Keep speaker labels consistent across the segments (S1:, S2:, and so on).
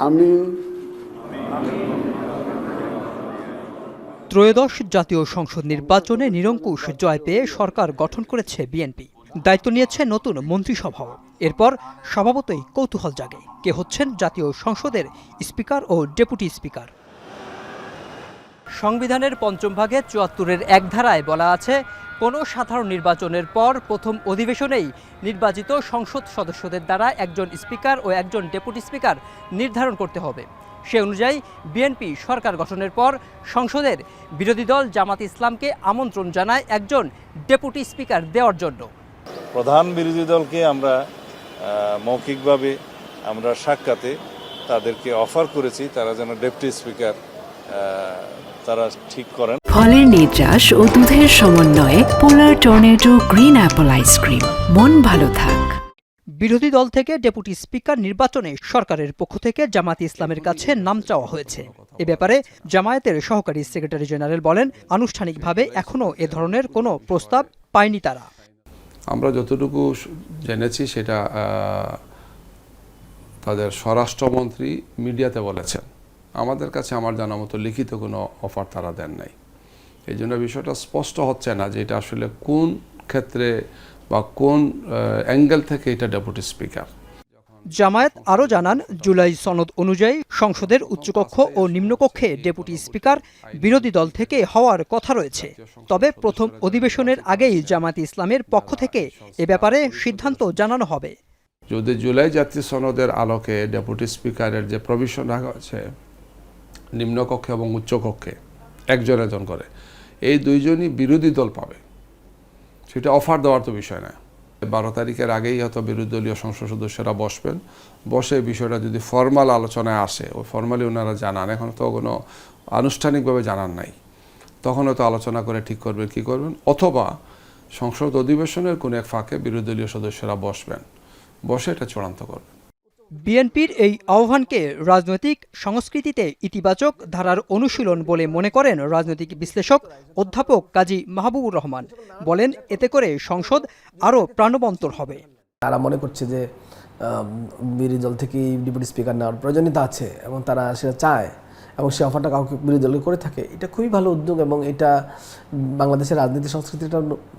S1: আমি
S2: ত্রয়োদশ জাতীয় সংসদ নির্বাচনে নিরঙ্কুশ জয় পেয়ে সরকার গঠন করেছে বিএনপি। দায়িত্ব নিয়েছে নতুন মন্ত্রিসভাও। এরপর স্বভাবতই কৌতূহল জাগে, কে হচ্ছেন জাতীয় সংসদের স্পিকার ও ডেপুটি স্পিকার। সংবিধানের পঞ্চম ভাগে ৭৪-এর এক ধারায় বলা আছে, কোনো সাধারণ নির্বাচনের পর প্রথম অধিবেশনেই নির্বাচিত সংসদ সদস্যদের দ্বারা একজন স্পিকার ও একজন ডেপুটি স্পিকার নির্ধারণ করতে হবে। সে অনুযায়ী বিএনপি সরকার গঠনের পর সংসদের বিরোধী দল জামাত ইসলামকে আমন্ত্রণ জানায় একজন ডেপুটি স্পিকার দেওয়ার জন্য।
S3: প্রধান বিরোধী দলকে আমরা মৌখিকভাবে আমরা সাক্ষাতে তাদেরকে অফার করেছি, তারা যেন ডেপুটি স্পিকার তারা ঠিক করেন।
S4: ফলের নির্যাস ও দুধের সমন্বয়ে পোলার টর্নেডো গ্রিন অ্যাপল আইসক্রিম। মন ভালো থাক।
S2: বিরোধী দল থেকে ডেপুটি স্পিকার নির্বাচনে সরকারের পক্ষ থেকে জামাত ইসলামের কাছে নাম চাওয়া হয়েছে। এ ব্যাপারে জামায়াতের সহকারী সেক্রেটারি জেনারেল বলেন, আনুষ্ঠানিকভাবে এখনও এ ধরনের কোনো প্রস্তাব পায়নি তারা।
S5: আমরা যতটুকু জেনেছি সেটা তাদের স্বরাষ্ট্রমন্ত্রী মিডিয়াতে বলেছেন। আমাদের কাছে আমার জানা মতো লিখিত কোনো অফার তারা দেন নাই। এই জন্য বিষয়টা স্পষ্ট হচ্ছে না যে এটা আসলে কোন ক্ষেত্রে বা কোন অ্যাঙ্গেল থেকে এটা ডেপুটি স্পিকার।
S2: জামায়াত আরও জানান, জুলাই সনদ অনুযায়ী সংসদের উচ্চকক্ষ ও নিম্নকক্ষে ডেপুটি স্পিকার বিরোধী দল থেকে হওয়ার কথা রয়েছে। তবে প্রথম অধিবেশনের আগেই জামায়াত ইসলামের পক্ষ থেকে এ ব্যাপারে সিদ্ধান্ত জানানো হবে।
S5: যদি জুলাই জাতীয় সনদের আলোকে ডেপুটি স্পিকারের যে প্রভিশন রাখা আছে নিম্নকক্ষে এবং উচ্চকক্ষে একজন করে, এই দুইজনই বিরোধী দল পাবে, সেটা অফার দেওয়ার তো বিষয় না। 12 তারিখের আগেই হয়তো বিরোধী দলীয় সংসদ সদস্যরা বসবেন, বসে বিষয়টা যদি ফর্মাল আলোচনায় আসে, ওই ফর্মালি ওনারা জানান, এখন তো কোনো আনুষ্ঠানিকভাবে জানান নাই, তখন হয়তো আলোচনা করে ঠিক করবেন কী করবেন, অথবা সংসদ অধিবেশনের কোনো এক ফাঁকে বিরোধী দলীয় সদস্যরা বসবেন, বসে এটা চূড়ান্ত করবেন।
S2: বিএনপির এই আহ্বানকে রাজনৈতিক সংস্কৃতিতে ইতিবাচক ধারার অনুশীলন বলে মনে করেন রাজনৈতিক বিশ্লেষক অধ্যাপক কাজী মাহবুবুর রহমান। বলেন, এতে করে সংসদ আরও প্রাণবন্তর হবে।
S6: তারা মনে করছে যে বিরোধী দল থেকেই ডেপুটি স্পিকার নেওয়ার প্রয়োজনীয়তা আছে এবং তারা সেটা চায় এবং সে অফারটা কাউকে বিরোধী দলকে করে থাকে। এটা খুবই ভালো উদ্যোগ এবং এটা বাংলাদেশের রাজনীতি সংস্কৃতিটা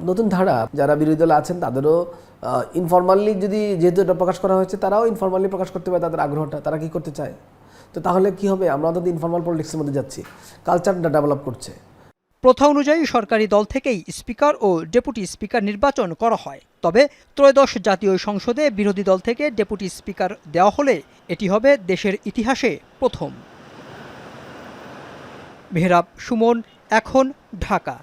S6: নতুন ধারা। যারা বিরোধী দলে আছেন তাদেরও ইনফরমালি, যেহেতু এটা প্রকাশ করা হয়েছে, তারাও ইনফরমালি প্রকাশ করতে পারে তাদের আগ্রহটা, তারা কি করতে চায়। তো তাহলে কি হবে, আমরা তো ইনফরমাল পলিটিক্সের মধ্যে যাচ্ছি, কালচারটা ডেভেলপ করছে।
S2: প্রথা অনুযায়ী সরকারি দল থেকেই স্পিকার ও ডেপুটি স্পিকার নির্বাচন করা হয়। তবে ত্রয়োদশ জাতীয় সংসদে বিরোধী দল থেকে ডেপুটি স্পিকার দেওয়া হলে এটি হবে দেশের ইতিহাসে প্রথম। মেহরাব সুমন, এখন, ঢাকা।